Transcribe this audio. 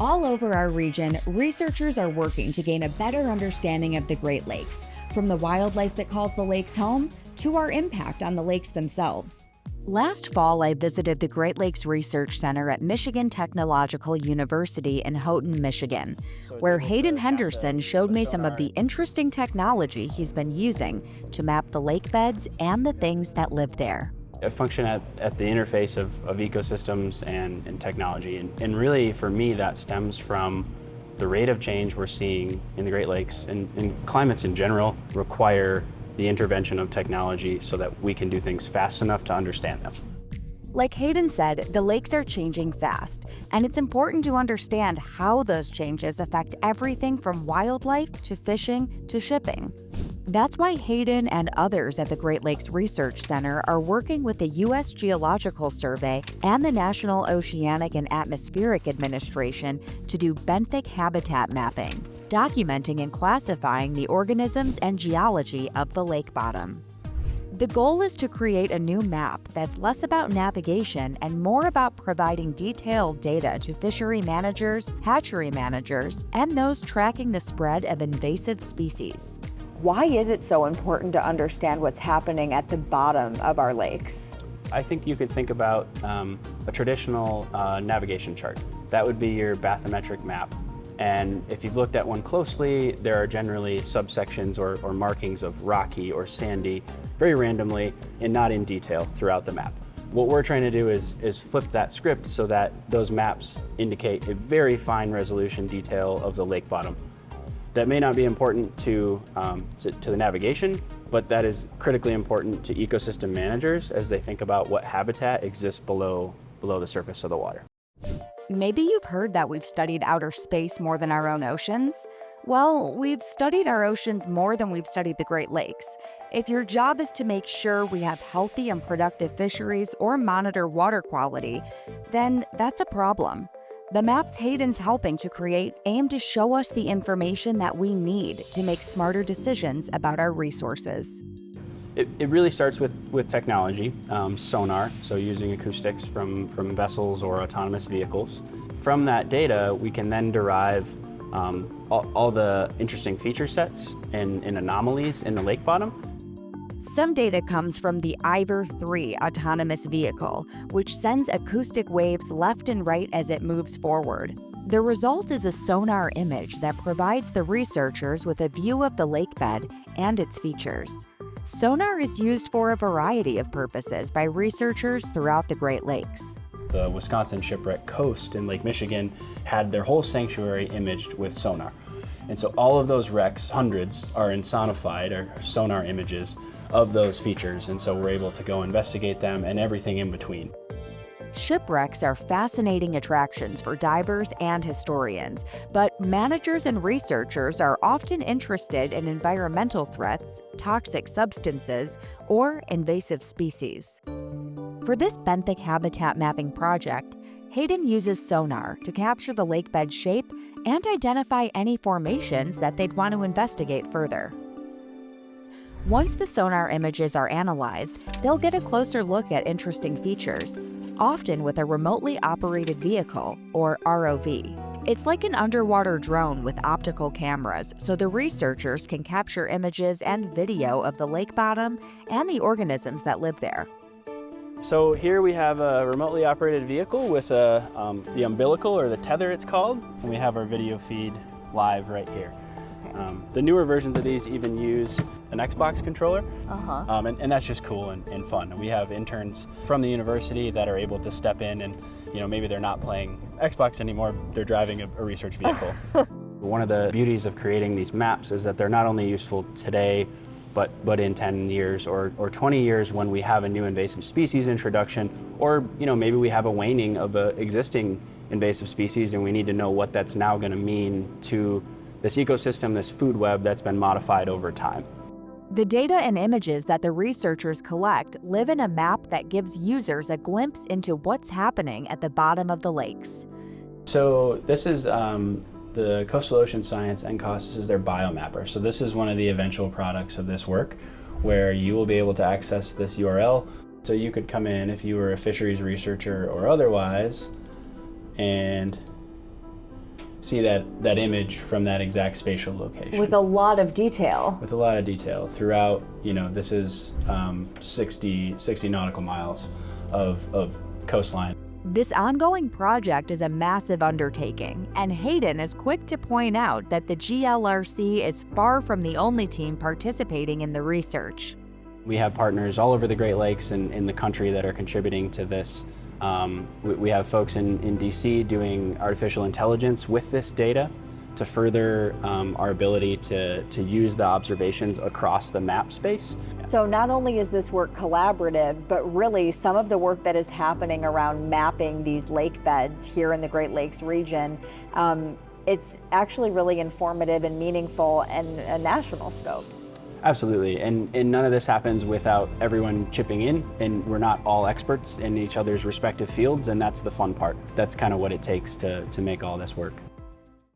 All over our region, researchers are working to gain a better understanding of the Great Lakes, from the wildlife that calls the lakes home to our impact on the lakes themselves. Last fall, I visited the Great Lakes Research Center at Michigan Technological University in Houghton, Michigan, where Hayden Henderson showed me some of the interesting technology he's been using to map the lake beds and the things that live there. I function at the interface of ecosystems and technology. And really, for me, that stems from the rate of change we're seeing in the Great Lakes, and climates in general require the intervention of technology so that we can do things fast enough to understand them. Like Hayden said, the lakes are changing fast, and it's important to understand how those changes affect everything from wildlife to fishing to shipping. That's why Hayden and others at the Great Lakes Research Center are working with the U.S. Geological Survey and the National Oceanic and Atmospheric Administration to do benthic habitat mapping, documenting and classifying the organisms and geology of the lake bottom. The goal is to create a new map that's less about navigation and more about providing detailed data to fishery managers, hatchery managers, and those tracking the spread of invasive species. Why is it so important to understand what's happening at the bottom of our lakes? I think you could think about a traditional navigation chart. That would be your bathymetric map. And if you've looked at one closely, there are generally subsections or markings of rocky or sandy, very randomly and not in detail throughout the map. What we're trying to do is flip that script so that those maps indicate a very fine resolution detail of the lake bottom. That may not be important to the navigation, but that is critically important to ecosystem managers as they think about what habitat exists below the surface of the water. Maybe you've heard that we've studied outer space more than our own oceans. Well, we've studied our oceans more than we've studied the Great Lakes. If your job is to make sure we have healthy and productive fisheries or monitor water quality, then that's a problem. The maps Hayden's helping to create aim to show us the information that we need to make smarter decisions about our resources. It really starts with technology, sonar, so using acoustics from vessels or autonomous vehicles. From that data, we can then derive all the interesting feature sets and anomalies in the lake bottom. Some data comes from the Ivor 3 autonomous vehicle, which sends acoustic waves left and right as it moves forward. The result is a sonar image that provides the researchers with a view of the lake bed and its features. Sonar is used for a variety of purposes by researchers throughout the Great Lakes. The Wisconsin Shipwreck coast in Lake Michigan had their whole sanctuary imaged with sonar. And so all of those wrecks, hundreds, are insonified or sonar images of those features. And so we're able to go investigate them and everything in between. Shipwrecks are fascinating attractions for divers and historians, but managers and researchers are often interested in environmental threats, toxic substances, or invasive species. For this benthic habitat mapping project, Hayden uses sonar to capture the lake bed shape and identify any formations that they'd want to investigate further. Once the sonar images are analyzed, they'll get a closer look at interesting features, often with a remotely operated vehicle, or ROV. It's like an underwater drone with optical cameras, so the researchers can capture images and video of the lake bottom and the organisms that live there. So here we have a remotely operated vehicle with the umbilical, or the tether it's called, and we have our video feed live right here. The newer versions of these even use an Xbox controller, and that's just cool and fun. We have interns from the university that are able to step in and, maybe they're not playing Xbox anymore, they're driving a research vehicle. One of the beauties of creating these maps is that they're not only useful today, but in 10 years or 20 years when we have a new invasive species introduction, or maybe we have a waning of an existing invasive species and we need to know what that's now going to mean to this ecosystem, this food web that's been modified over time. The data and images that the researchers collect live in a map that gives users a glimpse into what's happening at the bottom of the lakes. So this is the Coastal Ocean Science NCOS. This is their biomapper. So this is one of the eventual products of this work, where you will be able to access this URL. So you could come in if you were a fisheries researcher or otherwise, and see that image from that exact spatial location. With a lot of detail. With a lot of detail throughout, this is 60 nautical miles of coastline. This ongoing project is a massive undertaking, and Hayden is quick to point out that the GLRC is far from the only team participating in the research. We have partners all over the Great Lakes and in the country that are contributing to this. We have folks in DC doing artificial intelligence with this data to further our ability to use the observations across the map space. So not only is this work collaborative, but really some of the work that is happening around mapping these lake beds here in the Great Lakes region, it's actually really informative and meaningful and a national scope. Absolutely, and none of this happens without everyone chipping in, and we're not all experts in each other's respective fields, and that's the fun part. That's kind of what it takes to make all this work.